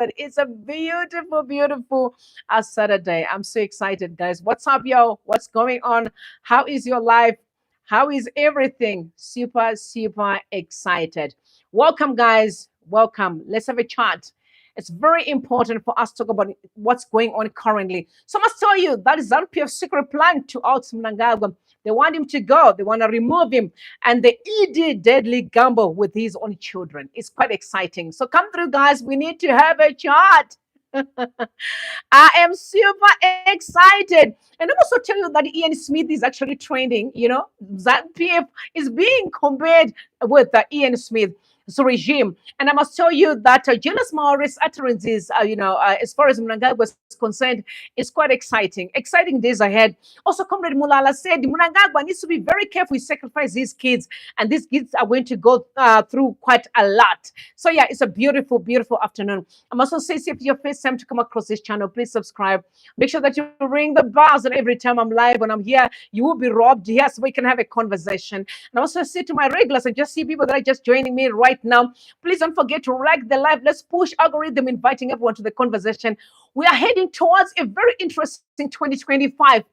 It's a beautiful, beautiful Saturday. I'm so excited, guys. What's up, yo? What's going on? How is your life? How is everything? Super, super excited. Welcome, guys. Welcome. Let's have a chat. It's very important for us to talk about what's going on currently. So I must tell you that is ZANU-PF's secret plan to out Mnangagwa. They want him to go. They want to remove him. And the ED deadly gamble with his own children. It's quite exciting. So come through, guys. We need to have a chat. I am super excited. And I also tell you that Ian Smith is actually trending. That PF is being compared with Ian Smith's regime. And I must tell you that Julius Maori's utterances, as far as Mnangagwa is concerned, is quite exciting. Exciting days ahead. Also, Comrade Mulala said Mnangagwa needs to be very careful. He sacrifice these kids, and these kids are going to go through quite a lot. So yeah, it's a beautiful, beautiful afternoon. I'm also saying, if it's your first time to come across this channel, please subscribe. Make sure that you ring the bells, and every time I'm live, when I'm here, you will be robbed here, so we can have a conversation. And I also say to my regulars, I just see people that are just joining me right now. Please don't forget to like the live. Let's push algorithm, inviting everyone to the conversation. We are heading towards a very interesting 2025.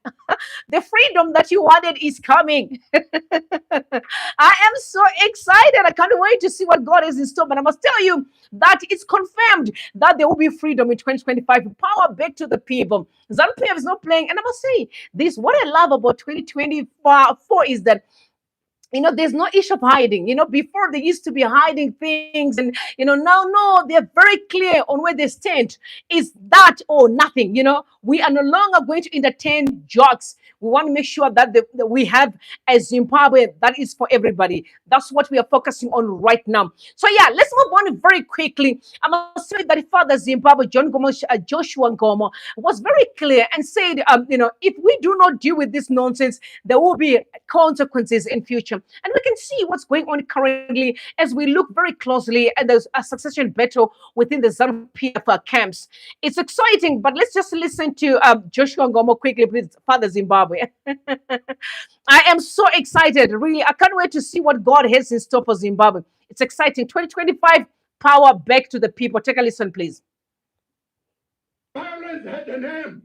The freedom that you wanted is coming. I am so excited. I can't wait to see what God has in store. But I must tell you that it's confirmed that there will be freedom in 2025. Power back to the people. ZANU-PF is not playing. And I must say this, what I love about 2024 is that there's no issue of hiding. Before they used to be hiding things, and now, no, they're very clear on where they stand. Is that or nothing? We are no longer going to entertain jokes. We want to make sure that we have a Zimbabwe that is for everybody. That's what we are focusing on right now. So yeah, let's move on very quickly. I must say that Father Zimbabwe, Joshua Ngomo, was very clear and said, if we do not deal with this nonsense, there will be consequences in future. And we can see what's going on currently as we look very closely at the succession battle within the ZANU-PF camps. It's exciting, but let's just listen to Joshua Ngomo quickly, please, Father Zimbabwe. I am so excited, really. I can't wait to see what God has in store for Zimbabwe. It's exciting. 2025, power back to the people. Take a listen, please. Violence had an aim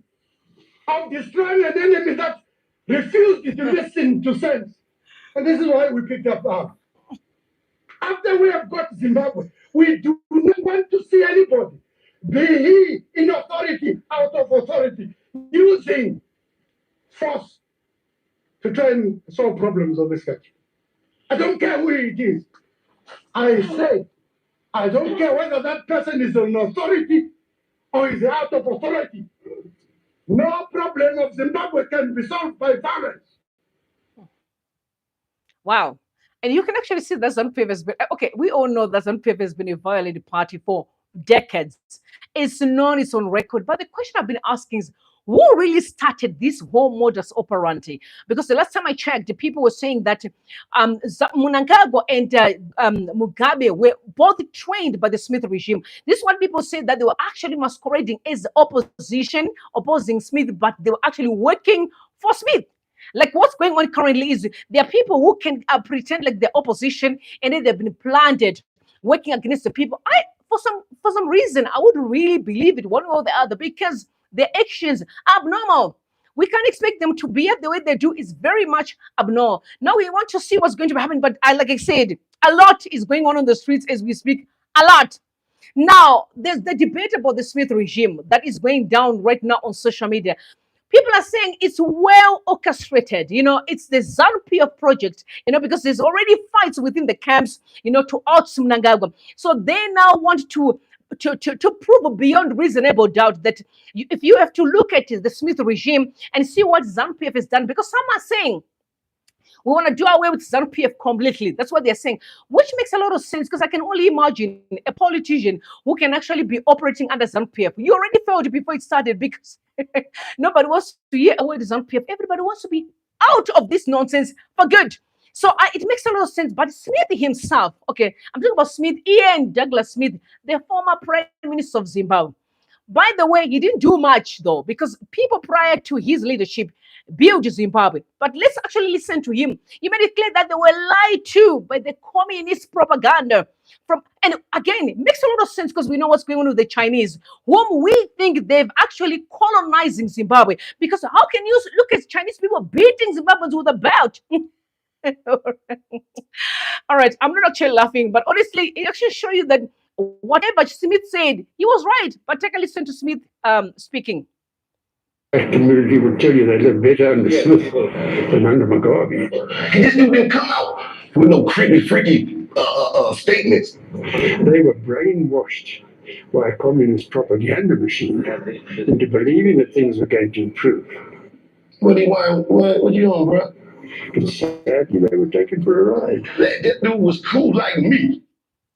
of destroying an enemy that refused to listen to sense. And this is why we picked up arms. After we have got Zimbabwe, we do not want to see anybody, be he in authority, out of authority, using force to try and solve problems of this country. I don't care who it is. I say, I don't care whether that person is an authority or is out of authority. No problem of Zimbabwe can be solved by violence. Wow. And you can actually see that ZANU-PF has been, okay, we all know that ZANU-PF has been a violated party for decades. It's known, it's on record. But the question I've been asking is, who really started this whole modus operandi? Because the last time I checked, the people were saying that Mnangagwa and Mugabe were both trained by the Smith regime. This is what people said, that they were actually masquerading as the opposition, opposing Smith, but they were actually working for Smith. Like what's going on currently is there are people who can pretend like the opposition, and then they've been planted working against the people. For some reason, I wouldn't really believe it one way or the other, because their actions are abnormal. We can't expect them to behave the way they do. It's very much abnormal. Now we want to see what's going to happen, but like I said, a lot is going on the streets as we speak. A lot. Now, there's the debate about the Smith regime that is going down right now on social media. People are saying it's well orchestrated. It's the ZANU-PF project, because there's already fights within the camps, to out Mnangagwa. So they now want to prove beyond reasonable doubt that if you have to look at the Smith regime and see what ZANU-PF has done, because some are saying we want to do away with ZANU-PF completely. That's what they're saying, which makes a lot of sense, because I can only imagine a politician who can actually be operating under ZANU-PF. You already failed before it started, because nobody wants to hear away the ZANU-PF. Everybody wants to be out of this nonsense for good. So it makes a lot of sense. But Smith himself, okay, I'm talking about Smith, Ian Douglas Smith, the former Prime Minister of Zimbabwe. By the way, he didn't do much, though, because people prior to his leadership built Zimbabwe. But let's actually listen to him. He made it clear that they were lied to by the communist propaganda from And again, it makes a lot of sense because we know what's going on with the Chinese, whom we think they've actually colonizing Zimbabwe. Because how can you look at Chinese people beating Zimbabweans with a belt? All right, I'm not actually laughing, but honestly, it actually shows you that whatever Smith said, he was right. But take a listen to Smith speaking. Community would tell you they live better under Smith than under Mugabe. He just didn't come out with no creepy, freaky statements. They were brainwashed by a communist propaganda machine into believing that things were going to improve. What you doing, bro? And sadly, they were taken for a ride. That dude was cool like me.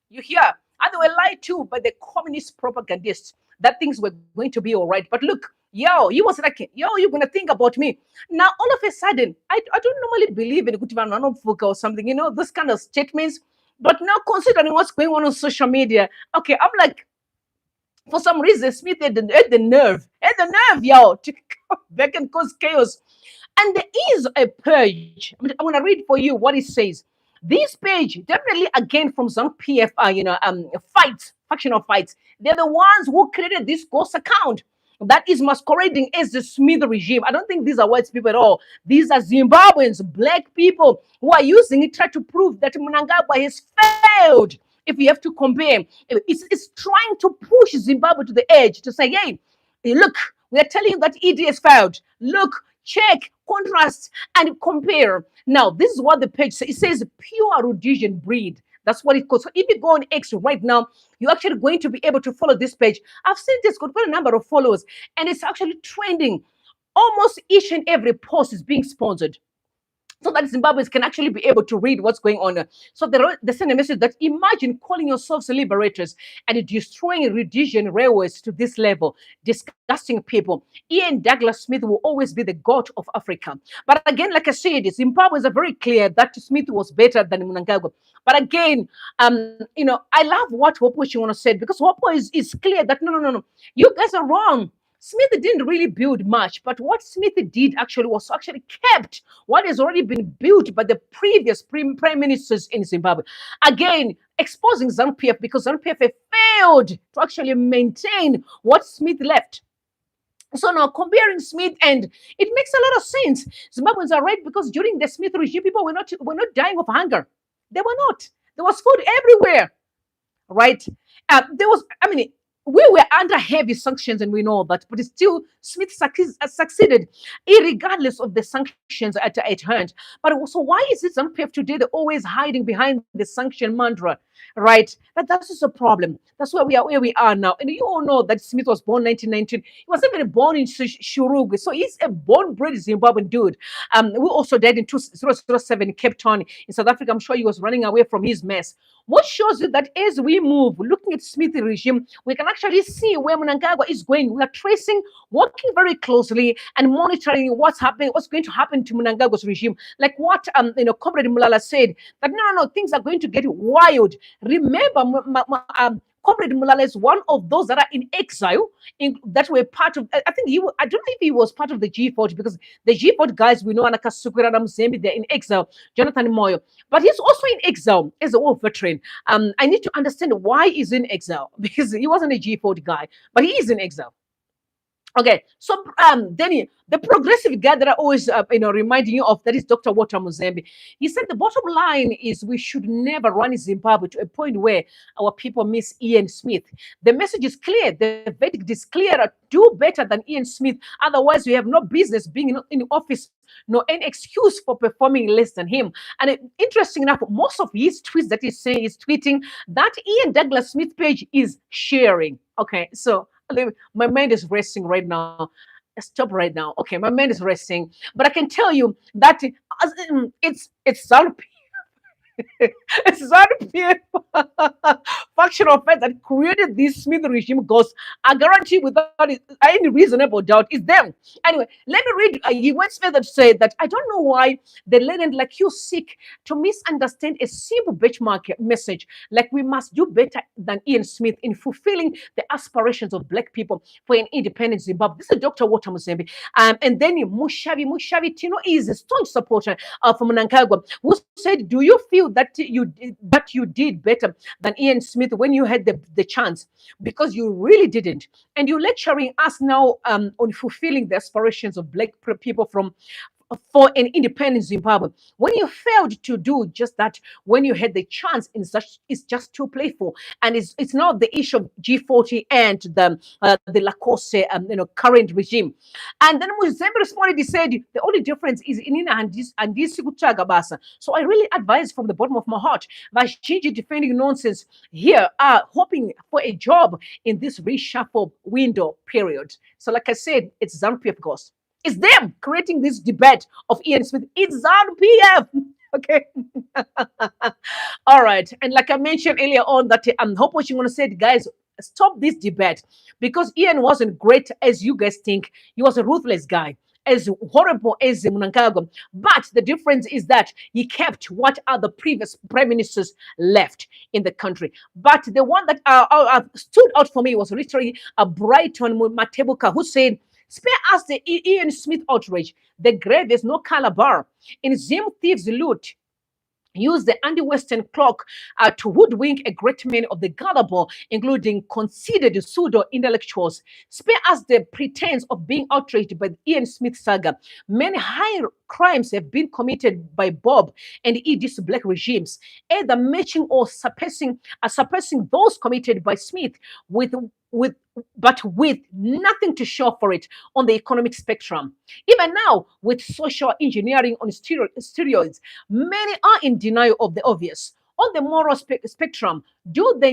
You hear? And they were lied to by the communist propagandists that things were going to be all right. But look, yo, he was like, yo, you're going to think about me. Now, all of a sudden, I don't normally believe in Gukurahundi or something, this kind of statements. But now, considering what's going on social media, okay, I'm like, for some reason, Smith had the nerve, yo, to come back and cause chaos. And there is a page. I'm going to read for you what it says. This page, definitely again from some PF, fights, factional fights. They're the ones who created this ghost account that is masquerading as the Smith regime. I don't think these are white people at all. These are Zimbabweans, black people who are using it, try to prove that Mnangagwa has failed. If you have to compare, it's trying to push Zimbabwe to the edge to say, hey, look, we are telling you that ED has failed. Look, check, contrast, and compare. Now, this is what the page says. It says pure Rhodesian breed. That's what it calls. So if you go on X right now, you're actually going to be able to follow this page. I've seen this got quite a number of followers, and it's actually trending. Almost each and every post is being sponsored, so that Zimbabweans can actually be able to read what's going on. So they send a message that imagine calling yourselves liberators and destroying Rhodesian railways to this level, disgusting people. Ian Douglas Smith will always be the god of Africa. But again, like I said, Zimbabweans are very clear that Smith was better than Mnangagwa. But again, I love what Hopo Chiwona said, because Hopo is clear that no, you guys are wrong. Smith didn't really build much, but what Smith did actually was actually kept what has already been built by the previous prime ministers in Zimbabwe. Again, exposing ZANU-PF because ZANU-PF failed to actually maintain what Smith left. So now comparing Smith, and it makes a lot of sense. Zimbabweans are right because during the Smith regime, people were not dying of hunger. They were not. There was food everywhere, right? We were under heavy sanctions, and we know that, but still, Smith succeeded, regardless of the sanctions at hand. But also, why is it ZANU-PF today they're always hiding behind the sanction mantra, right? That's just a problem. That's where we are now. And you all know that Smith was born 1919. He was even born in Shurugwe, so he's a born-bred Zimbabwean dude. We also died in 2007 in Cape Town in South Africa. I'm sure he was running away from his mess. What shows you that as we move, looking at Smith regime, we can actually see where Mnangagwa is going. We are tracing, working very closely and monitoring what's happening, what's going to happen to Mnangagwa's regime. Like what Comrade Mulala said, that no, things are going to get wild. Remember, Comrade Mulala is one of those that are in exile, that were part of, I think I don't know if he was part of the G40, because the G40 guys, we know, Anakasukura, Mzembe, they're in exile, Jonathan Moyo, but he's also in exile as a war veteran. I need to understand why he's in exile, because he wasn't a G40 guy, but he is in exile. Okay, so Danny, the progressive guy that I always reminding you of, that is Dr. Walter Muzembe. He said the bottom line is we should never run Zimbabwe to a point where our people miss Ian Smith. The message is clear. The verdict is clear. Do better than Ian Smith. Otherwise, you have no business being in office, no any excuse for performing less than him. And interesting enough, most of his tweets that he's saying is tweeting that Ian Douglas Smith page is sharing. Okay, so my mind is resting right now. Stop right now. Okay, my mind is resting. But I can tell you that it's it's ZANU-PF factional effect that created this Smith regime ghost. I guarantee without any reasonable doubt, it's them. Anyway, let me read. He went further to say that I don't know why the learned like you seek to misunderstand a simple benchmark message, like we must do better than Ian Smith in fulfilling the aspirations of black people for an independent Zimbabwe. This is Dr. Walter Muzembe. And then Mushavi Tino is a staunch supporter of Mnangagwa, who said, do you feel feel that you did better than Ian Smith when you had the chance, because you really didn't. And you're lecturing us now on fulfilling the aspirations of black people from for an independent Zimbabwe. When you failed to do just that, when you had the chance, it's just too playful, and it's not the issue of G40 and the Lacoste current regime. And then Muzembe responded, he said the only difference is inina and this basa. So I really advise from the bottom of my heart, Vashiji defending nonsense here are hoping for a job in this reshuffle window period. So like I said, it's ZANU PF ghost. It's them creating this debate of Ian Smith. It's ZANU PF. Okay. All right. And like I mentioned earlier on, that I'm hoping you're going to say, guys, stop this debate, because Ian wasn't great as you guys think. He was a ruthless guy, as horrible as Mnangagwa. But the difference is that he kept what other previous prime ministers left in the country. But the one that stood out for me was literally a Brighton Matebuka, who said, spare us the Ian Smith outrage. The grave is no calabar. In Zim thieves loot, use the anti-Western cloak to hoodwink a great many of the gullible, including conceited pseudo-intellectuals. Spare us the pretense of being outraged by the Ian Smith saga. Many high crimes have been committed by Bob and Edith's black regimes, either matching or suppressing those committed by Smith but with nothing to show for it on the economic spectrum. Even now, with social engineering on steroids, many are in denial of the obvious. On the moral spectrum, do the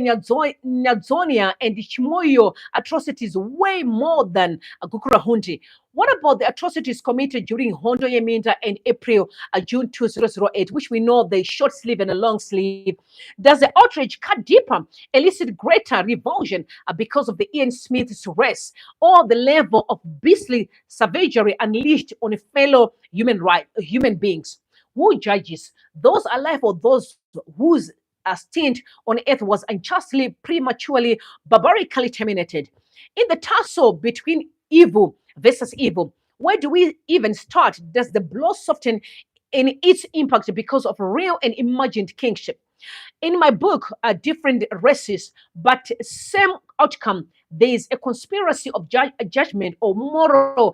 Nyadzonia and Chimoio atrocities way more than Gukurahundi? What about the atrocities committed during Hondo Yeminda and June 2008, which we know the short sleeve and a long sleeve? Does the outrage cut deeper, elicit greater revulsion because of the Ian Smith's arrest, or the level of beastly savagery unleashed on fellow human beings? Who judges? Those alive or those whose stint on earth was unjustly, prematurely, barbarically terminated? In the tussle between evil versus evil, where do we even start? Does the blow soften in its impact because of real and imagined kingship? In my book, Different Races, but Same Outcome, there is a conspiracy of judgment or moral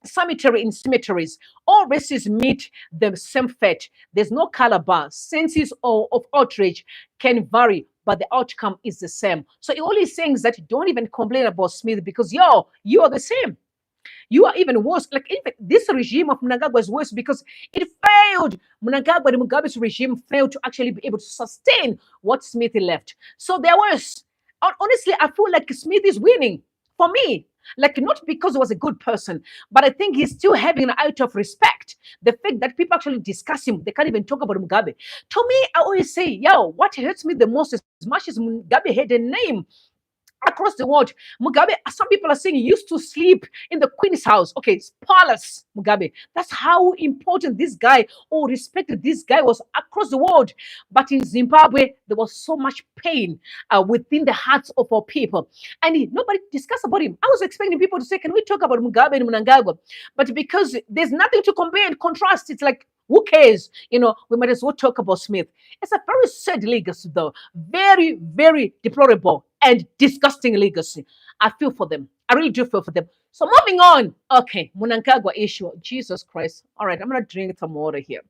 cemetery in cemeteries. All races meet the same fate. There's no color bar. Senses of outrage can vary, but the outcome is the same. So he only saying that don't even complain about Smith, because you are the same. You are even worse. Like, even this regime of Mnangagwa is worse because it failed. Mnangagwa and Mugabe's regime failed to actually be able to sustain what Smith left. So they're worse. Honestly, I feel like Smith is winning for me. Like, not because he was a good person, but I think he's still having an out of respect. The fact that people actually discuss him, they can't even talk about Mugabe. To me, I always say, what hurts me the most, as much as Mugabe had a name across the world, Mugabe, some people are saying he used to sleep in the Queen's house. Okay, it's palace, Mugabe. That's how important this guy, or respected this guy, was across the world. But in Zimbabwe, there was so much pain within the hearts of our people. And nobody discussed about him. I was expecting people to say, can we talk about Mugabe and Mnangagwa? But because there's nothing to compare and contrast, it's like, who cares? We might as well talk about Smith. It's a very sad legacy, though. Very, very deplorable and disgusting legacy. I feel for them. I really do feel for them. So moving on. Okay, Mnangagwa issue. Jesus Christ. All right, I'm going to drink some water here.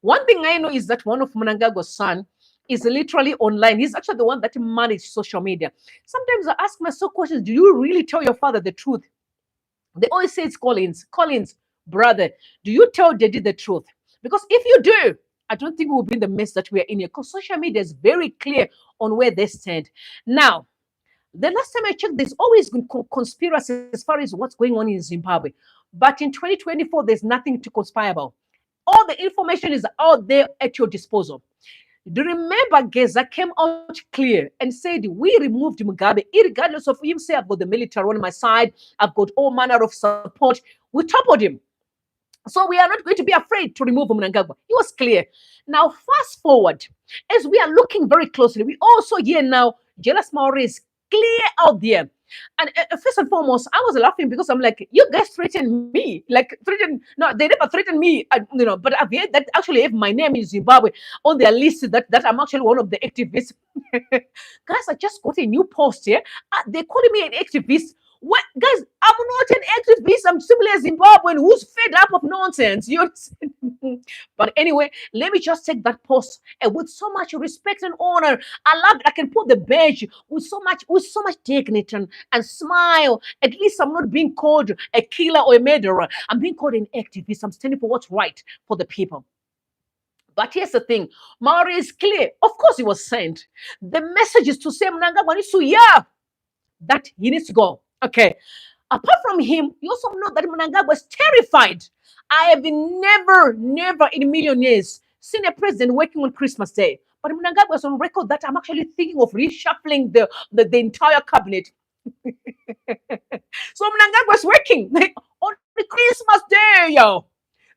One thing I know is that one of Mnangagwa's son is literally online. He's actually the one that managed social media. Sometimes I ask myself questions. Do you really tell your father the truth? They always say it's Collins. Collins, brother, do you tell Daddy the truth? Because if you do, I don't think we'll be in the mess that we are in here, because social media is very clear on where they stand. Now, the last time I checked, there's always been conspiracy as far as what's going on in Zimbabwe. But in 2024, there's nothing to conspire about. All the information is out there at your disposal. Do you remember Geza came out clear and said, we removed Mugabe, regardless of him saying, I've got the military on my side, I've got all manner of support. We toppled him. So we are not going to be afraid to remove Mnangagwa. It was clear. Now, fast forward, as we are looking very closely, we also hear now Jealous Maori is clear out there And first and foremost, I was laughing because I'm like, you guys threatened me. Like, no, they never threatened me, but I've heard that actually have my name in Zimbabwe on their list that I'm actually one of the activists. Guys, I just got a new post here. They're calling me an activist. What, guys? I'm not an activist. I'm simply a Zimbabwean who's fed up of nonsense. You understand? But anyway, let me just take that post and with so much respect and honor. I love it. I can put the badge with so much dignity and smile. At least I'm not being called a killer or a murderer. I'm being called an activist. I'm standing for what's right for the people. But here's the thing, Maori is clear. Of course, he was sent. The message is to say Mnangagwa needs to, yeah, that he needs to go. Okay. Apart from him, you also know that Mnangagwa was terrified. I have never in a million years seen a president working on Christmas Day. But Mnangagwa was on record that I'm actually thinking of reshuffling the entire cabinet. So Mnangagwa was working on the Christmas Day, yo.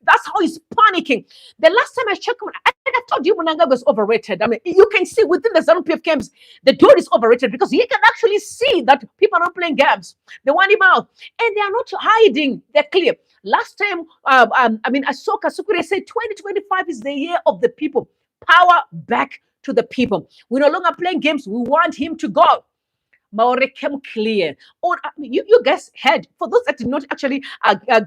That's how he's panicking. The last time I checked, I told you Mnangagwa was overrated. I mean, you can see within the ZANU PF camps, the dude is overrated because he can actually see that people are not playing games. They want him out. And they are not hiding. They're clear. Last time, Ahsoka Sukure said 2025 is the year of the people. Power back to the people. We're no longer playing games. We want him to go. Maori came clear. Oh, you guys had, for those that did not actually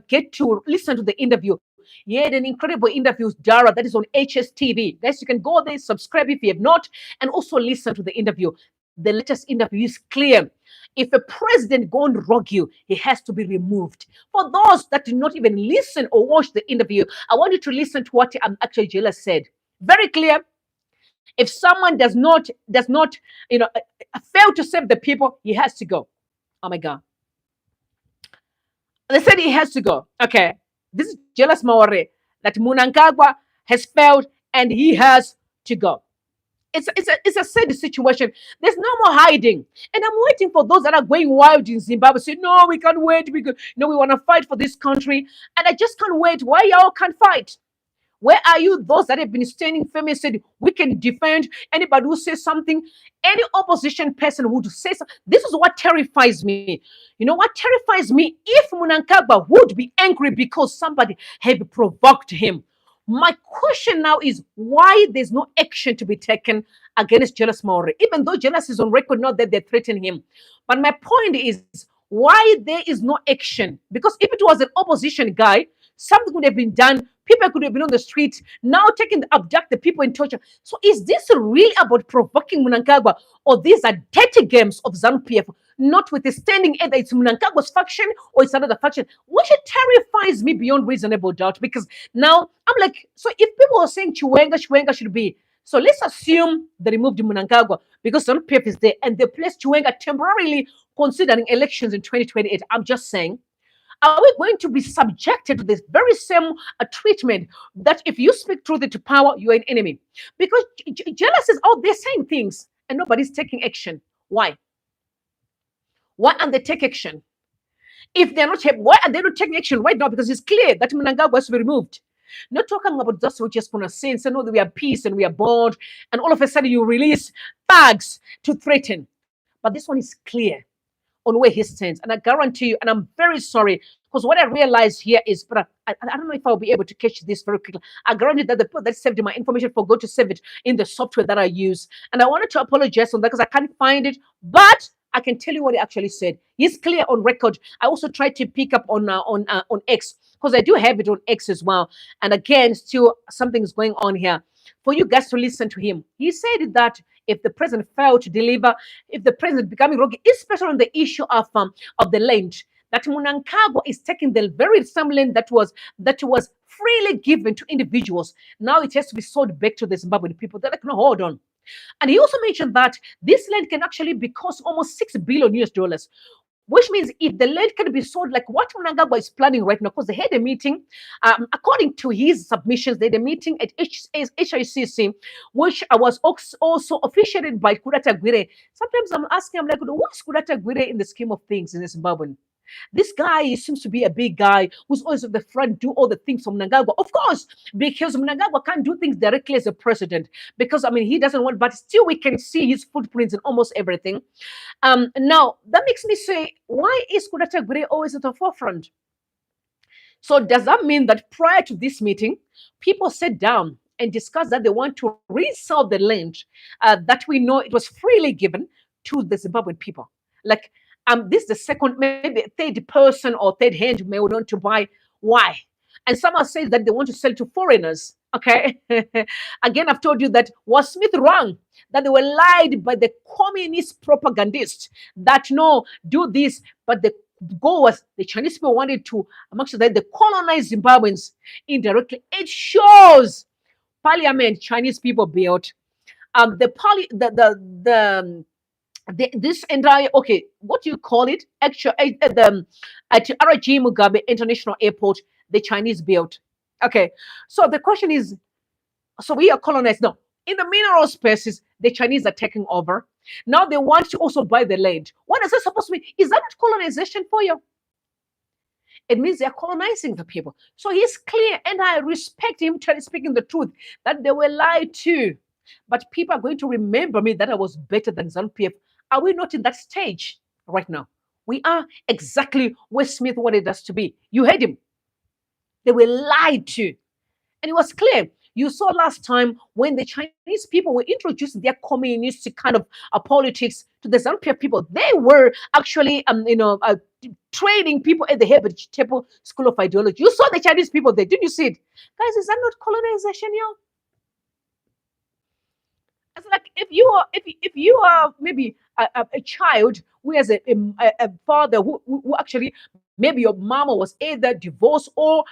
get to listen to the interview, he had an incredible interview with Dara that is on HSTV. Guys, you can go there, subscribe if you have not, and also listen to the interview. The latest interview is clear. If a president go and rogue you, he has to be removed. For those that did not even listen or watch the interview, I want you to listen to what actually Jela said. Very clear. If someone does not, fail to serve the people, he has to go. Oh my God. They said he has to go. Okay. This is jealous Maori that Mnangagwa has failed and he has to go. It's a sad situation. There's no more hiding. And I'm waiting for those that are going wild in Zimbabwe. Say, no, we can't wait. We want to fight for this country. And I just can't wait. Why y'all can't fight? Where are you? Those that have been standing firm and said, we can defend anybody who says something, any opposition person who says something. This is what terrifies me. You know what terrifies me? If Mnangagwa would be angry because somebody had provoked him. My question now is why there's no action to be taken against Jealous Maori, even though Jealous is on record, not that they threaten him. But my point is why there is no action. Because if it was an opposition guy, something would have been done. People could have been on the streets, now abduct the people in torture. So is this really about provoking Mnangagwa, or these are dirty games of ZANU PF, notwithstanding either it's Mnangagwa's faction or it's another faction, which terrifies me beyond reasonable doubt, because now I'm like, so if people are saying Chiwenga should be, so let's assume they removed Mnangagwa because ZANU PF is there and they placed Chiwenga temporarily considering elections in 2028. I'm just saying, are we going to be subjected to this very same treatment that if you speak truth into power, you're an enemy? Because jealous is out there saying things and nobody's taking action. Why? Why aren't they taking action? If they're not, why are they not taking action right now? Because it's clear that Mnangagwa has to be removed. Not talking about just we just want to say, no, that we are peace and we are bored, and all of a sudden you release bags to threaten. But this one is clear on where he stands. And I guarantee you, and I'm very sorry, because what I realized here is, but I don't know if I'll be able to catch this very quickly. I guarantee that the people that saved my information forgot to save it in the software that I use. And I wanted to apologize on that because I can't find it. But I can tell you what he actually said. He's clear on record. I also tried to pick up on X, because I do have it on X as well. And again, still something is going on here. For you guys to listen to him. He said that if the president failed to deliver, if the president becoming rogue, especially on the issue of the land, that Mnangagwa is taking the very same land that was freely given to individuals. Now it has to be sold back to the Zimbabwean people. They're like, no, hold on. And he also mentioned that this land can actually be cost almost $6 billion US, which means if the land can be sold like what Mnangagwa is planning right now, because they had a meeting, according to his submissions, they had a meeting at HICC, which was also officiated by Kurata Gwire. Sometimes I'm asking, I'm like, who is Kurata Gwire in the scheme of things in Zimbabwe? This guy seems to be a big guy who's always at the front, do all the things from Mnangagwa. Of course, because Mnangagwa can't do things directly as a president, because I mean he doesn't want, but still we can see his footprints in almost everything. Now that makes me say, why is Kudata Gure always at the forefront? So does that mean that prior to this meeting, people sat down and discussed that they want to resell the land that we know it was freely given to the Zimbabwean people? Like, this is the second, maybe third person or third hand may want to buy. Why? And someone says that they want to sell to foreigners. Okay. Again, I've told you that was Smith wrong, that they were lied by the communist propagandists that no, do this, but the goal was the Chinese people wanted to, amongst that, they colonized Zimbabweans indirectly. It shows parliament Chinese people built. The poly the this entire, okay, what do you call it? Actually, at RG Mugabe International Airport, the Chinese built. Okay, so the question is, so we are colonized now. In the mineral spaces, the Chinese are taking over. Now they want to also buy the land. What is that supposed to be? Is that not colonization for you? It means they're colonizing the people. So he's clear, and I respect him speaking the truth, that they were lied to. But people are going to remember me that I was better than ZANU-PF. Are we not in that stage right now? We are exactly where Smith wanted us to be. You heard him. They were lied to. And it was clear. You saw last time when the Chinese people were introducing their communistic kind of politics to the ZANU-PF people. They were actually, training people at the Heritage Temple School of Ideology. You saw the Chinese people there. Didn't you see it? Guys, is that not colonization, yo? It's like if you are maybe a child who has a father who actually, maybe your mama was either divorced or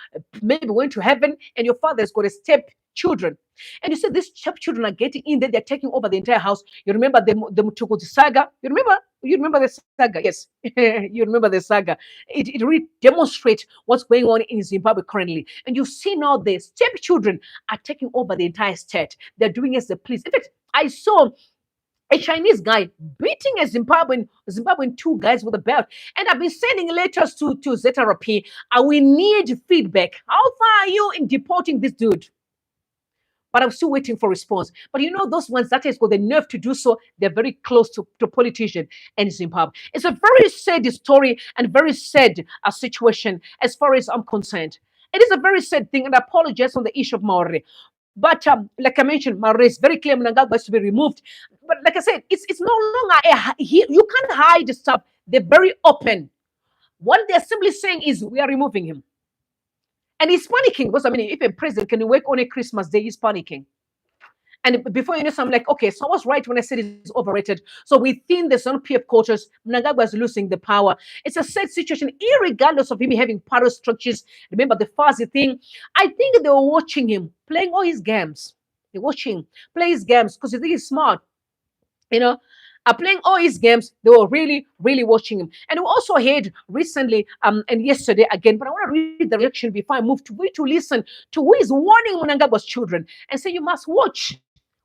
maybe went to heaven, and your father's got a step children, and you say these step children are getting in there, they're taking over the entire house. You remember the Mutukuti saga? You remember the saga? Yes, you remember the saga. It really demonstrates what's going on in Zimbabwe currently, and you see now the step children are taking over the entire state. They're doing as they please. In fact, I saw a Chinese guy beating a Zimbabwean two guys with a belt. And I've been sending letters to ZRP. We need feedback. How far are you in deporting this dude? But I'm still waiting for response. But you know, those ones that has got the nerve to do so, they're very close to politician in Zimbabwe. It's a very sad story and very sad situation as far as I'm concerned. It is a very sad thing, and I apologize on the issue of Maori. But like I mentioned, Maori is very clear Mnangagwa has to be removed. But like I said, it's no longer you can't hide the stuff. They're very open. What they're simply saying is we are removing him. And he's panicking because I mean, if a president can work on a Christmas day, he's panicking. And before you know, so I'm like, okay, so I was right when I said it's overrated. So within the ZANU-PF quarters, Mnangagwa is losing the power. It's a sad situation, irregardless of him having power structures. Remember the fuzzy thing? I think they were watching him playing all his games. They're watching play his games because they think he's smart. You know, playing all his games. They were really, really watching him. And we also heard recently and yesterday again, but I want to read the reaction before I move to listen to who is warning Mnangagwa's children and say you must watch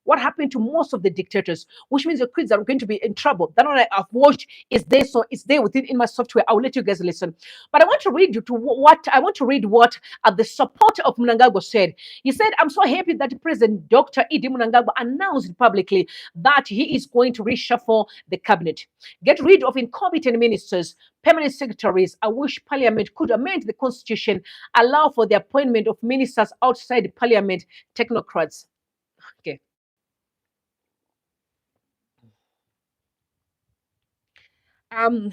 what happened to most of the dictators, which means your kids are going to be in trouble. That one I've watched is there, so it's there within in my software. I'll let you guys listen. But I want to read you to what I want to read what the supporter of Mnangagwa said. He said, "I'm so happy that President Dr. Idi Mnangagwa announced publicly that he is going to reshuffle the cabinet, get rid of incompetent ministers, permanent secretaries. I wish Parliament could amend the constitution, allow for the appointment of ministers outside Parliament, technocrats." Okay. Um,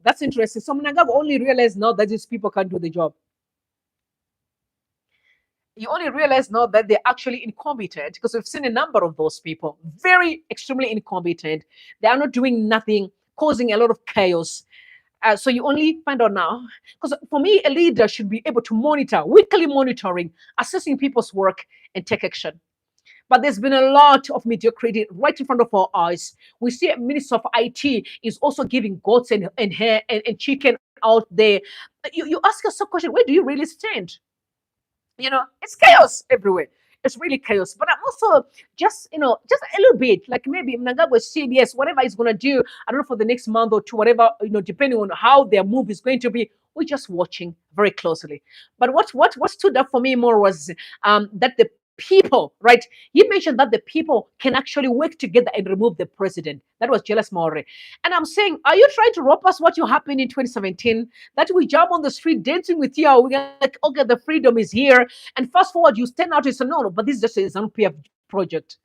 that's interesting. So Mnangagwa only realized now that these people can't do the job. You only realize now that they're actually incompetent because we've seen a number of those people, very extremely incompetent. They are not doing nothing, causing a lot of chaos. So you only find out now, because for me, a leader should be able to monitor, weekly monitoring, assessing people's work, and take action. But there's been a lot of mediocrity right in front of our eyes. We see a minister of IT is also giving goats and hair and chicken out there. You ask yourself a question, where do you really stand? You know, it's chaos everywhere. It's really chaos. But I'm also just, just a little bit, like maybe Mnangagwa said, yes, whatever he's going to do, I don't know, for the next month or two, whatever, depending on how their move is going to be, we're just watching very closely. But what stood up for me more was that the people, right? You mentioned that the people can actually work together and remove the president. That was Jealous Maori. And I'm saying, are you trying to rob us what you happened in 2017? That we jump on the street dancing with you, we're like, okay, the freedom is here. And fast forward, you stand out and say, no, no, but this is just a ZANU project.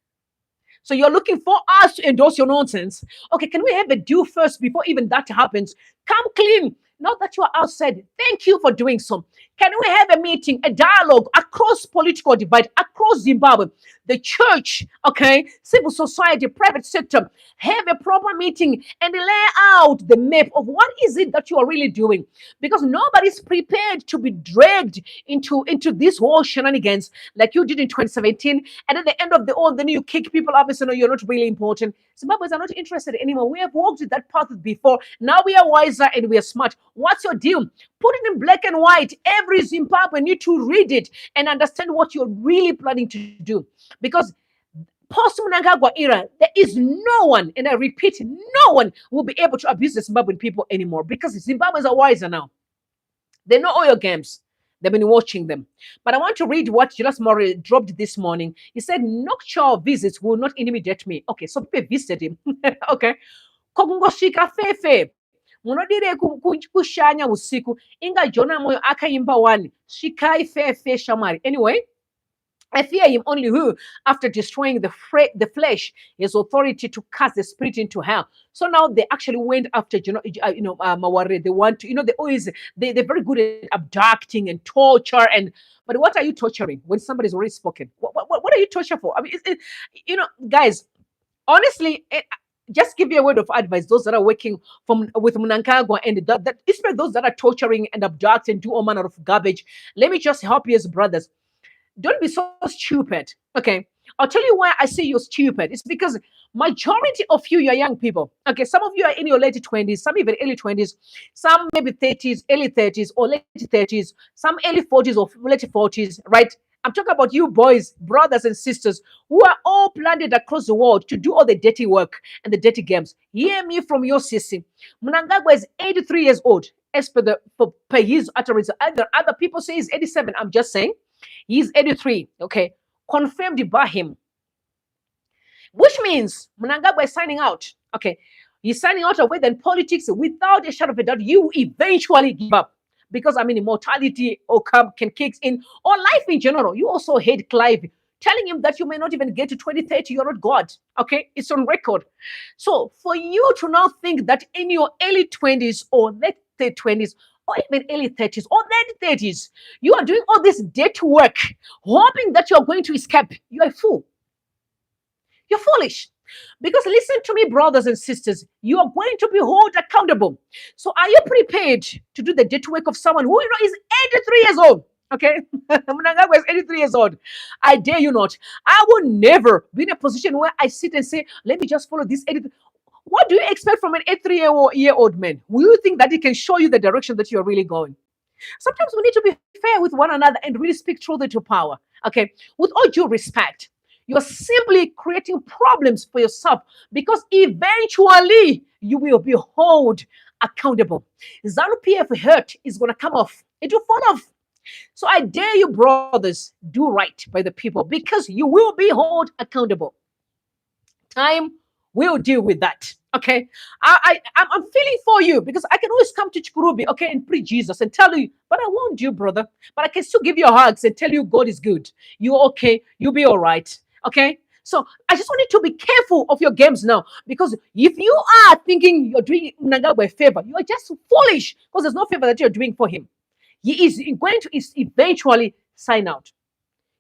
So you're looking for us to endorse your nonsense. Okay, can we have a do first before even that happens? Come clean. Now that you are outside, thank you for doing so. Can we have a meeting, a dialogue across political divide, across Zimbabwe, the church, okay, civil society, private sector, have a proper meeting and lay out the map of what is it that you are really doing? Because nobody's prepared to be dragged into this whole shenanigans like you did in 2017. And at the end of the all, then you kick people up and say, no, you're not really important. Zimbabweans are not interested anymore. We have walked that path before. Now we are wiser and we are smart. What's your deal? Put it in black and white. Every Zimbabwean need to read it and understand what you're really planning to do. Because post Mnangagwa era, there is no one, and I repeat, no one will be able to abuse the Zimbabwean people anymore because Zimbabweans are wiser now. They know all your games. They've been watching them. But I want to read what Julius Murray dropped this morning. He said, nocturnal visits will not intimidate me. Okay, so people visited him. Okay. Kungosvika fefe. Munodirei kushanya husiku. Inga Jonah Moyo akaimba wani. Shikai fefe shamwari. Anyway, I fear him only who, after destroying the flesh, his authority to cast the spirit into hell. So now they actually went after, Mawari. They want to, they always, they're very good at abducting and torture. But what are you torturing when somebody's already spoken? What are you torturing for? I mean, guys, honestly, just give you a word of advice. Those that are working with Mnangagwa and that especially those that are torturing and abducting, do all manner of garbage. Let me just help you as brothers. Don't be so stupid. Okay. I'll tell you why I say you're stupid. It's because majority of you, you're young people. Okay. Some of you are in your late 20s, some even early 20s, some maybe 30s, early 30s or late 30s, some early 40s or late 40s, right? I'm talking about you boys, brothers and sisters who are all planted across the world to do all the dirty work and the dirty games. Hear me from your sissy. Mnangagwa is 83 years old. As per his utterance, other people say he's 87. I'm just saying. He's 83, okay? Confirmed by him. Which means Mnangagwa is signing out, okay? He's signing out away than politics without a shadow of a doubt. You eventually give up. Because, I mean, immortality or can kicks in, or life in general. You also hate Clive, telling him that you may not even get to 2030, you're not God, okay? It's on record. So for you to now think that in your early 20s or late 20s, or even early 30s or late 30s, you are doing all this debt work, hoping that you're going to escape. You're a fool. You're foolish. Because listen to me, brothers and sisters, you are going to be held accountable. So are you prepared to do the debt work of someone who is 83 years old? Okay, Mnangagwa is 83 years old. I dare you not. I will never be in a position where I sit and say, let me just follow this 83. What do you expect from an 83-year-old man? Will you think that he can show you the direction that you're really going? Sometimes we need to be fair with one another and really speak truth into power. Okay, with all due respect, you're simply creating problems for yourself because eventually you will be held accountable. ZANU PF hurt is going to come off. It will fall off. So I dare you, brothers, do right by the people because you will be held accountable. Time will deal with that. Okay, I'm feeling for you because I can always come to Chikurubi, okay, and preach Jesus and tell you, but I won't do, brother. But I can still give you hugs and tell you God is good. You're okay. You'll be all right. Okay. So I just want you to be careful of your games now because if you are thinking you're doing Mnangagwa a favor, you are just foolish because there's no favor that you're doing for him. He is going to eventually sign out.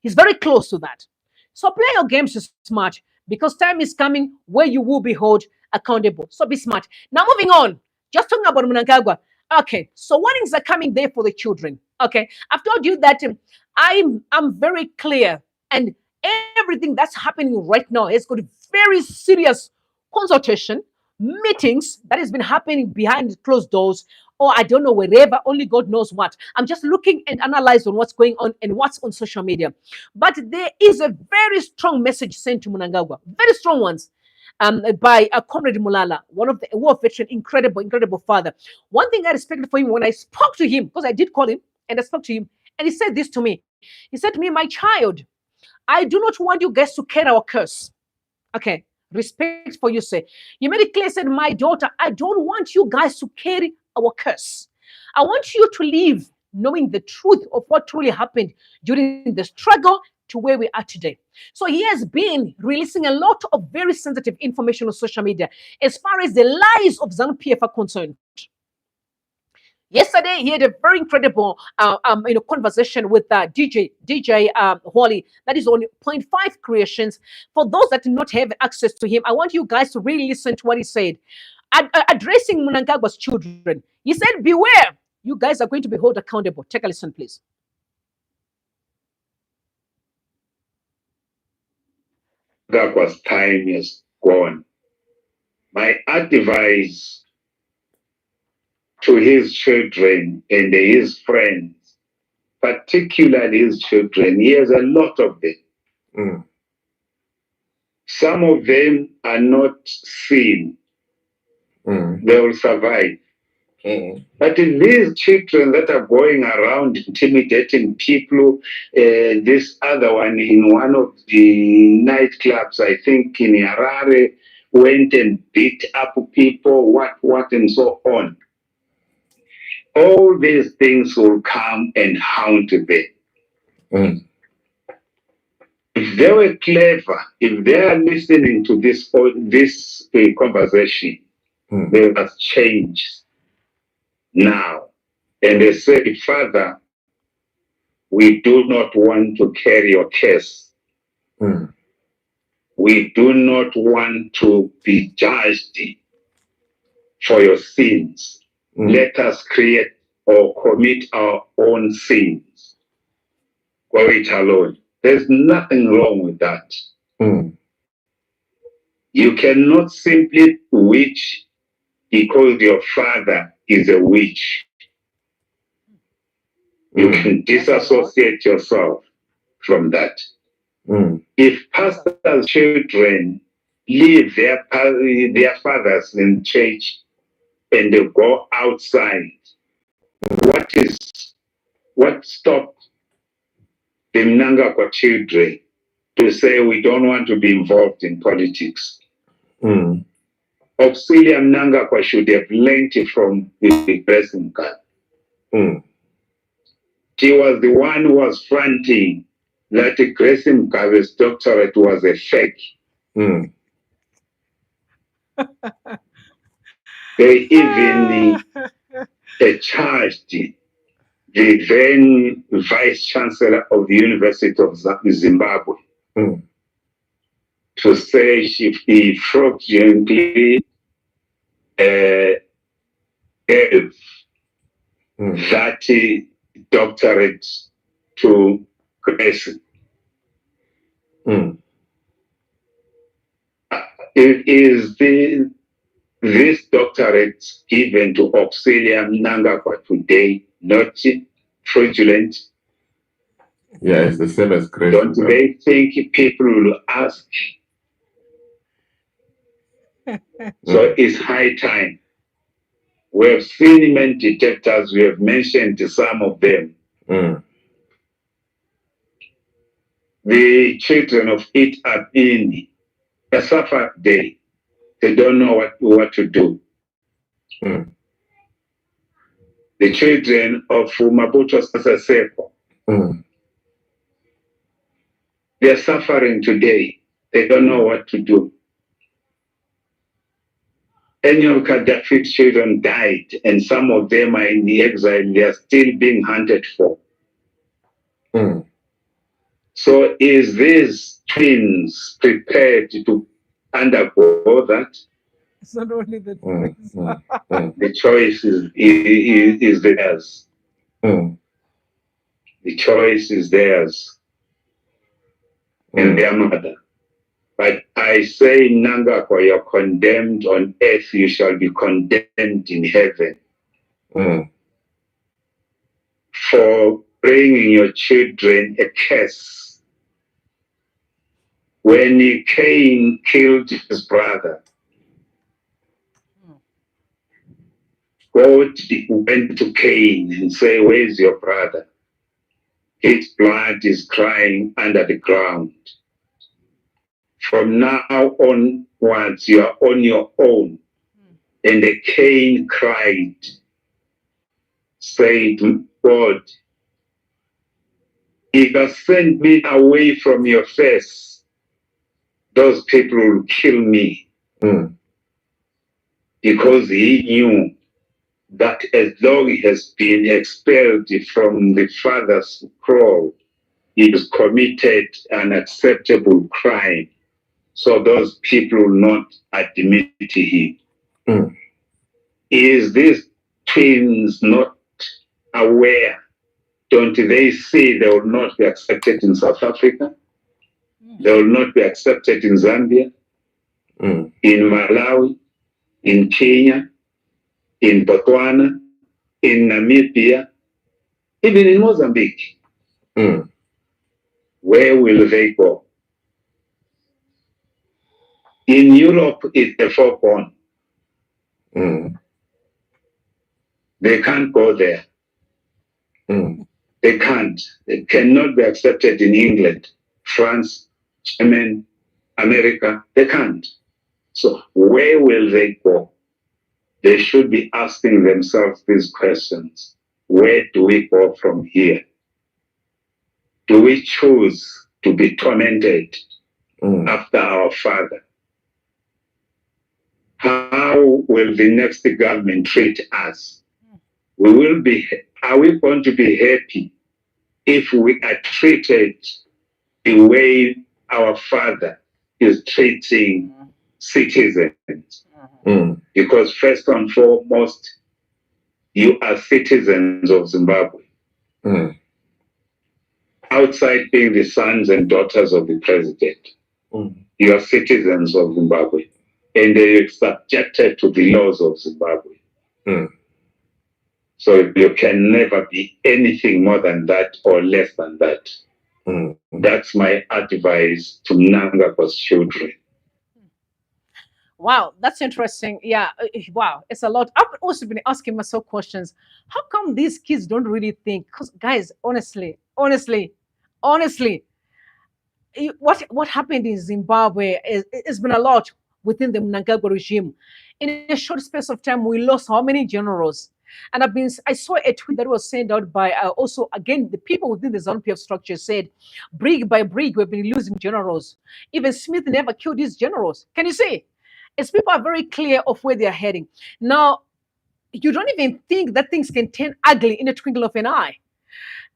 He's very close to that. So play your games smart because time is coming where you will be held accountable. So be smart. Now moving on. Just talking about Mnangagwa. Okay, so warnings are coming there for the children. Okay, I've told you that I'm very clear, and everything that's happening right now has got very serious consultation, meetings that has been happening behind closed doors or I don't know, wherever, only God knows what. I'm just looking and analyzing what's going on and what's on social media. But there is a very strong message sent to Mnangagwa, very strong ones. By Comrade Mulala, one of the war veteran, incredible father. One thing I respected for him when I spoke to him, because I did call him and I spoke to him, and he said this to me. He said to me, "My child, I do not want you guys to carry our curse." Okay, respect for you, say. You made it clear, said, "My daughter, I don't want you guys to carry our curse. I want you to live knowing the truth of what truly happened during the struggle to where we are today." So he has been releasing a lot of very sensitive information on social media as far as the lies of ZANU PF are concerned. Yesterday, he had a very incredible, conversation with DJ Wally. That is on Point Five Creations. For those that do not have access to him, I want you guys to really listen to what he said, addressing Mnangagwa's children. He said, "Beware, you guys are going to be held accountable." Take a listen, please. Mnangagwa's time is gone. My advice to his children and his friends, particularly his children, he has a lot of them. Some of them are not seen. They will survive. But these children that are going around intimidating people, this other one in one of the nightclubs, I think in Harare, went and beat up people, what, and so on. All these things will come and haunt them. If they were clever, if they are listening to this conversation, they must change now. And they say, "Father, we do not want to carry your curse. We do not want to be judged for your sins. Let us create or commit our own sins. Go it alone." There's nothing wrong with that. You cannot simply witch because your father is a witch. You can disassociate yourself from that. If pastors' children leave their fathers in church and they go outside, what stopped the Mnangagwa children to say we don't want to be involved in politics? Auxilia Mnangagwa should have learned it from the blessing card. She was the one who was fronting that Grace Mkabe's doctorate was a fake. They even charged the then Vice Chancellor of the University of Zimbabwe to say he fraudulently gave that doctorate to Grace. Is this doctorate given to Auxilia Mnangagwa today not fraudulent? Yeah, it's the same as Grace. Don't they think people will ask? So it's high time. We have seen many detectors, we have mentioned some of them. The children of it are in a suffer day. They don't know what to do. The children of Mabuto Saseko, they are suffering today. They don't know what to do. Any of Gaddafi's children died, and some of them are in the exile. They are still being hunted for. So is these twins prepared to undergo that? It's not only the twins. The choice is theirs. The choice is theirs and their mother. But I say, Mnangagwa, you're condemned on earth, you shall be condemned in heaven. Mm. for bringing your children a curse. When Cain killed his brother, God went to Cain and said, "Where's your brother? His blood is crying under the ground. From now onwards, you are on your own." And the Cain cried, said, "God, if you send me away from your face, those people will kill me." Mm. Because he knew that as long he has been expelled from the father's crow, he has committed an acceptable crime. So those people will not admit him. Mm. Is these twins not aware? Don't they see they will not be accepted in South Africa? They will not be accepted in Zambia, Mm. in Malawi, in Kenya, in Botswana, in Namibia, even in Mozambique. Mm. Where will they go? In Europe, it's a foregone. Mm. They can't go there. Mm. They can't. They cannot be accepted in England, France, Germany, America. They can't. So where will they go? They should be asking themselves these questions. Where do we go from here? Do we choose to be tormented after our father? How will the next government treat us? Are we going to be happy if we are treated the way our father is treating citizens? Because first and foremost, you are citizens of Zimbabwe. Outside being the sons and daughters of the president, you are citizens of Zimbabwe, and you're subjected to the laws of Zimbabwe. So you can never be anything more than that or less than that. That's my advice to Mnangagwa's children. Wow, that's interesting. Yeah, wow, it's a lot. I've also been asking myself questions. How come these kids don't really think? Because, guys, honestly, what happened in Zimbabwe it's been a lot within the Mnangagwa regime. In a short space of time, we lost how many generals? And I saw a tweet that was sent out by also again the people within the ZANU PF structure said, brick by brick, we've been losing generals. Even Smith never killed his generals. Can you see? As people are very clear of where they are heading. Now, you don't even think that things can turn ugly in a twinkle of an eye.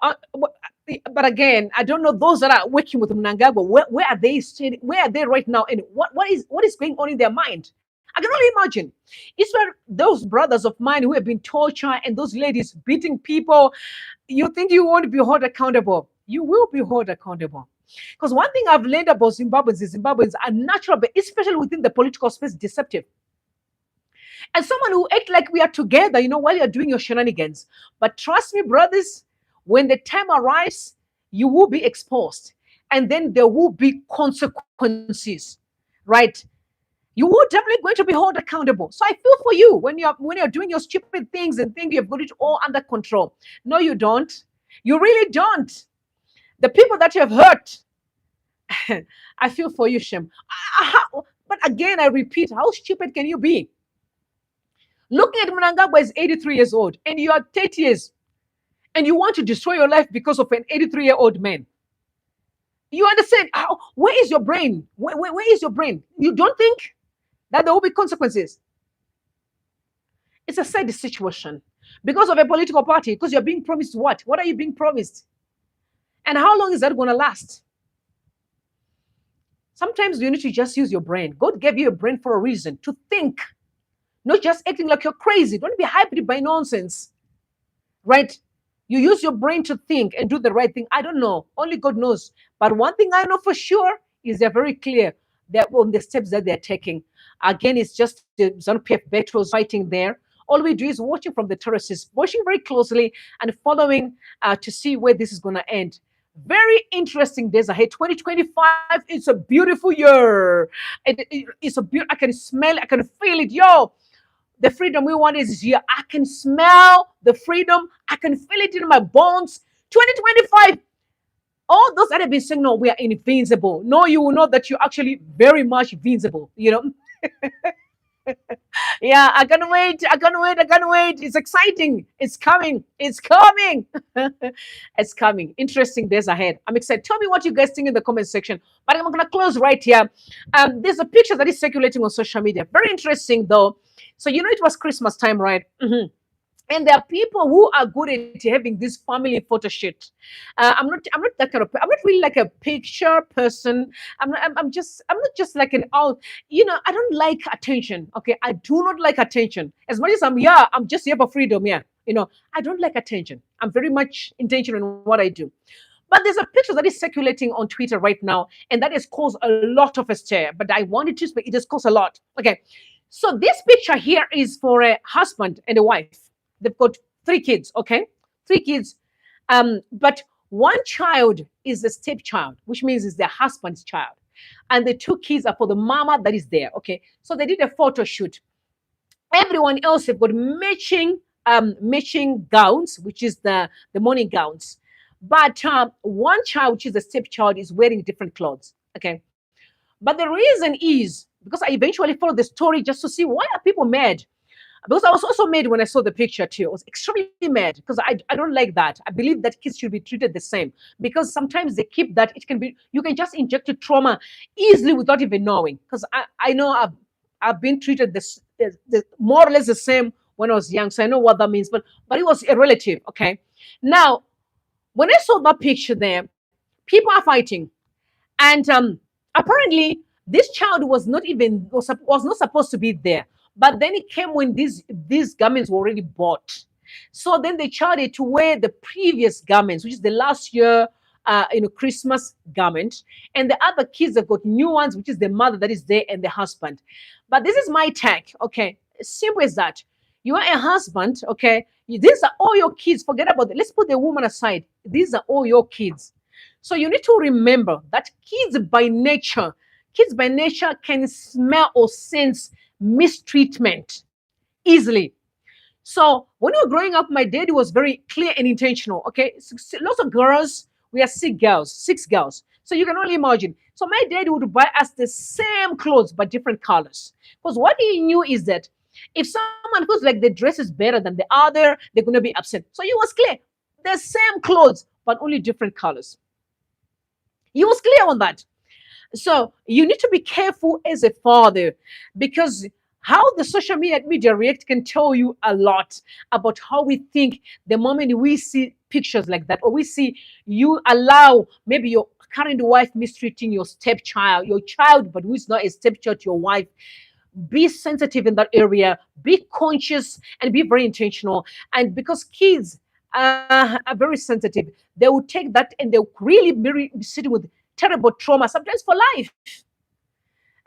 But again, I don't know those that are working with Mnangagwa. Where are they standing? Where are they right now? And what is going on in their mind? I can only imagine. It's where those brothers of mine who have been tortured and those ladies beating people. You think you won't be held accountable? You will be held accountable. Because one thing I've learned about Zimbabweans is Zimbabweans are natural, but especially within the political space, deceptive. And someone who act like we are together, while you're doing your shenanigans. But trust me, brothers, when the time arrives, you will be exposed. And then there will be consequences, right? You will definitely going to be held accountable. So I feel for you when you're doing your stupid things and think you've got it all under control. No, you don't. You really don't. The people that you have hurt, I feel for you, Shem. But again, I repeat, how stupid can you be? Looking at Mnangagwa is 83 years old, and you are 30 years, and you want to destroy your life because of an 83-year-old man. You understand? Where is your brain? Where is your brain? You don't think that there will be consequences? It's a sad situation because of a political party, because you're being promised what? What are you being promised? And how long is that going to last? Sometimes you need to just use your brain. God gave you a brain for a reason, to think, not just acting like you're crazy. Don't be hyped by nonsense, right? You use your brain to think and do the right thing. I don't know. Only God knows. But one thing I know for sure is they're very clear that on the steps that they're taking. Again, it's just the ZANU-PF veterans fighting there All we do is watching from the terraces, watching very closely and following to see where this is going to end. Very interesting days ahead. 2025 is a beautiful year. It's a beautiful. I can smell, I can feel it. Yo, the freedom we want is here. I can smell the freedom. I can feel it in my bones. 2025. All those that have been saying, no, we are invincible. No, you will know that you're actually very much invincible. Yeah, I can't wait. I can't wait. I can't wait. It's exciting. It's coming. It's coming. It's coming. Interesting days ahead. I'm excited. Tell me what you guys think in the comment section. But I'm going to close right here. There's a picture that is circulating on social media. Very interesting, though. So, it was Christmas time, right? And there are people who are good at having this family photo shoot. I'm not that kind of. I'm not really like a picture person. I'm not just like an out. I don't like attention. Okay, I do not like attention. As much as I'm here, I'm just here for freedom. Yeah, I don't like attention. I'm very much intentional in what I do. But there's a picture that is circulating on Twitter right now, and that has caused a lot of a stir. But I wanted to speak. It has caused a lot. Okay, so this picture here is for a husband and a wife. They've got 3 kids, okay? 3 kids. But one child is the stepchild, which means it's their husband's child. And the 2 kids are for the mama that is there, okay? So they did a photo shoot. Everyone else have got matching gowns, which is the morning gowns. But one child, which is the stepchild, is wearing different clothes, okay? But the reason is because I eventually followed the story just to see why are people mad. Because I was also mad when I saw the picture too. I was extremely mad because I don't like that. I believe that kids should be treated the same because sometimes they keep that. You can just inject a trauma easily without even knowing. Because I know I've been treated more or less the same when I was young, so I know what that means. But it was a relative, okay? Now, when I saw that picture there, people are fighting, and apparently this child was not supposed to be there. But then it came when these garments were already bought. So then they child had to wear the previous garments, which is the last year, Christmas garment. And the other kids have got new ones, which is the mother that is there and the husband. But this is my tag, okay? Simple as that. You are a husband, okay? These are all your kids. Forget about it. Let's put the woman aside. These are all your kids. So you need to remember that kids by nature can smell or sense mistreatment easily. So when we were growing up, my daddy was very clear and intentional. Okay, lots of girls. We are 6 girls. So you can only imagine. So my daddy would buy us the same clothes but different colors. Because what he knew is that if someone feels like the dress is better than the other, they're going to be upset. So he was clear. The same clothes but only different colors. He was clear on that. So you need to be careful as a father because how the social media react can tell you a lot about how we think the moment we see pictures like that, or we see you allow maybe your current wife mistreating your stepchild, your child, but who is not a stepchild to your wife. Be sensitive in that area, be conscious, and be very intentional. And because kids are very sensitive, they will take that and they'll really be sitting with terrible trauma, sometimes for life.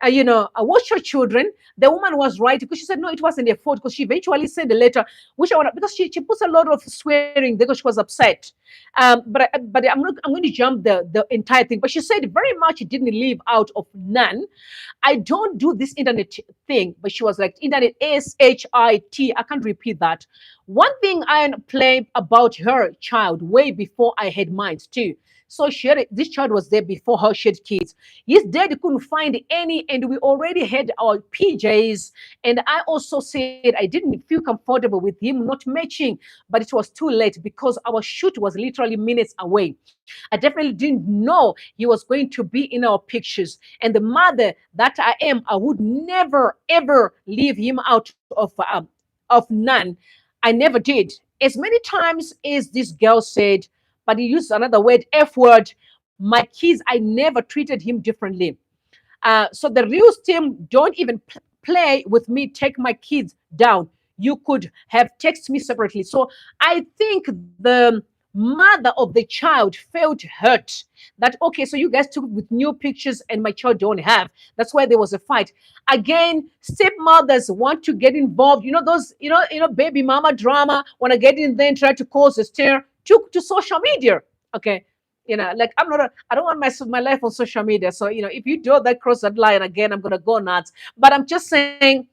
Watch your children. The woman was right because she said no, it wasn't their fault because she eventually sent a letter, which I want because she puts a lot of swearing because she was upset. But I'm going to jump the entire thing. But she said very much it didn't leave out of none. I don't do this internet thing, but she was like internet shit. I can't repeat that. One thing I played about her child way before I had mine too. So this child was there before her. She had kids. His dad couldn't find any, and we already had our PJs. And I also said I didn't feel comfortable with him not matching, but it was too late because our shoot was literally minutes away. I definitely didn't know he was going to be in our pictures. And the mother that I am, I would never ever leave him out of none. I never did. As many times as this girl said, but he used another word, F word. My kids, I never treated him differently. So the real team don't even play with me, take my kids down. You could have texted me separately. So I think mother of the child felt hurt that, okay, so you guys took with new pictures and my child don't have. That's why there was a fight. Again, stepmothers want to get involved. You know, those, baby mama drama, want to get in there and try to cause a stir to social media. Okay. Like I don't want my life on social media. So, if you do that, cross that line again, I'm going to go nuts. But I'm just saying,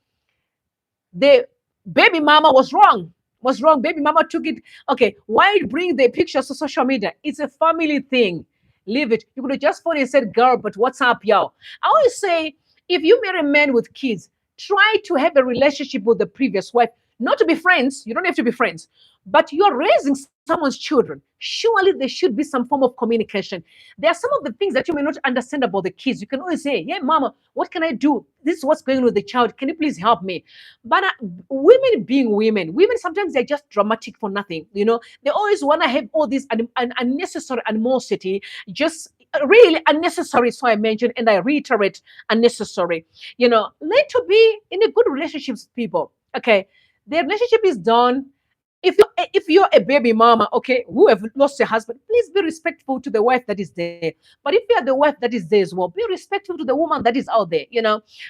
the baby mama was wrong. Was wrong. Baby mama took it. Okay, why bring the pictures to social media? It's a family thing. Leave it. You could have just phoned and said, "Girl, but what's up, yo?" I always say, if you marry a man with kids, try to have a relationship with the previous wife. Not to be friends. You don't have to be friends, but you're raising someone's children. Surely there should be some form of communication. There are some of the things that you may not understand about the kids. You can always say, "Yeah, mama, what can I do? This is what's going on with the child. Can you please help me?" But women being women sometimes they're just dramatic for nothing. They always want to have all this unnecessary animosity, just really unnecessary. So I mentioned and I reiterate, unnecessary. Learn to be in a good relationships, people. Okay, the relationship is done. If you're a baby mama, okay, who have lost your husband, please be respectful to the wife that is there. But if you're the wife that is there as well, be respectful to the woman that is out there.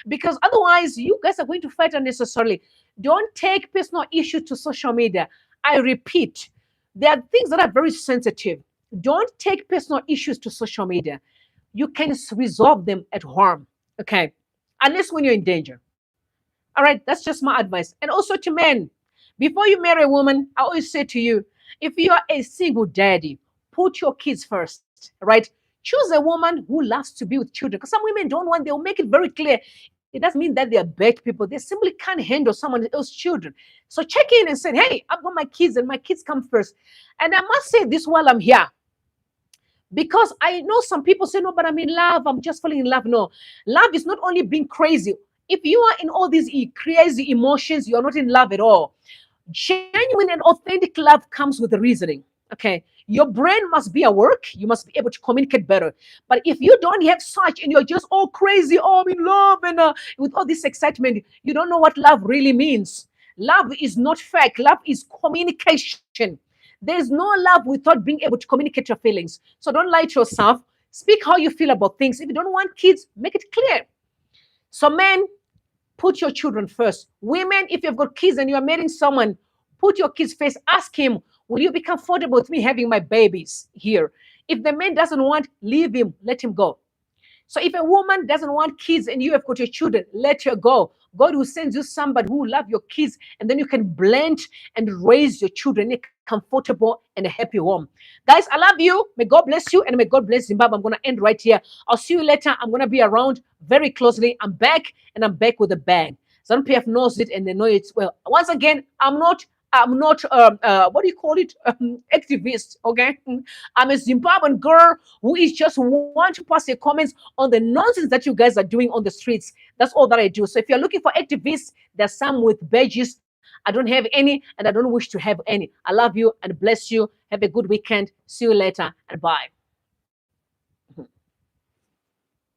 Because otherwise you guys are going to fight unnecessarily. Don't take personal issues to social media. I repeat, there are things that are very sensitive. Don't take personal issues to social media. You can resolve them at home, okay, unless when you're in danger. All right, that's just my advice. And also to men, before you marry a woman, I always say to you, if you are a single daddy, put your kids first, right? Choose a woman who loves to be with children. Because some women don't want, they'll make it very clear. It doesn't mean that they're bad people. They simply can't handle someone else's children. So check in and say, hey, I've got my kids and my kids come first. And I must say this while I'm here. Because I know some people say, no, but I'm in love. I'm just falling in love. No, love is not only being crazy. If you are in all these crazy emotions, you're not in love at all. Genuine and authentic love comes with reasoning. Okay. Your brain must be at work. You must be able to communicate better. But if you don't have such and you're just all crazy, oh, I'm in love, and with all this excitement, you don't know what love really means. Love is not fake. Love is communication. There's no love without being able to communicate your feelings. So don't lie to yourself. Speak how you feel about things. If you don't want kids, make it clear. So men, put your children first. Women, if you've got kids and you're marrying someone, put your kids first. Ask him, will you be comfortable with me having my babies here? If the man doesn't want, leave him, let him go. So if a woman doesn't want kids and you have got your children, let her go. God will send you somebody who will love your kids, and then you can blend and raise your children in a comfortable and a happy home. Guys, I love you. May God bless you and may God bless Zimbabwe. I'm going to end right here. I'll see you later. I'm going to be around very closely. I'm back and I'm back with a bang. ZANU-PF knows it and they know it well. Once again, I'm not what do you call it, activist. Okay, I'm a Zimbabwean girl who is just want to pass your comments on the nonsense that you guys are doing on the streets. That's all that I do. So if you're looking for activists, there's some with badges. I don't have any and I don't wish to have any. I love you and bless you. Have a good weekend. See you later and bye.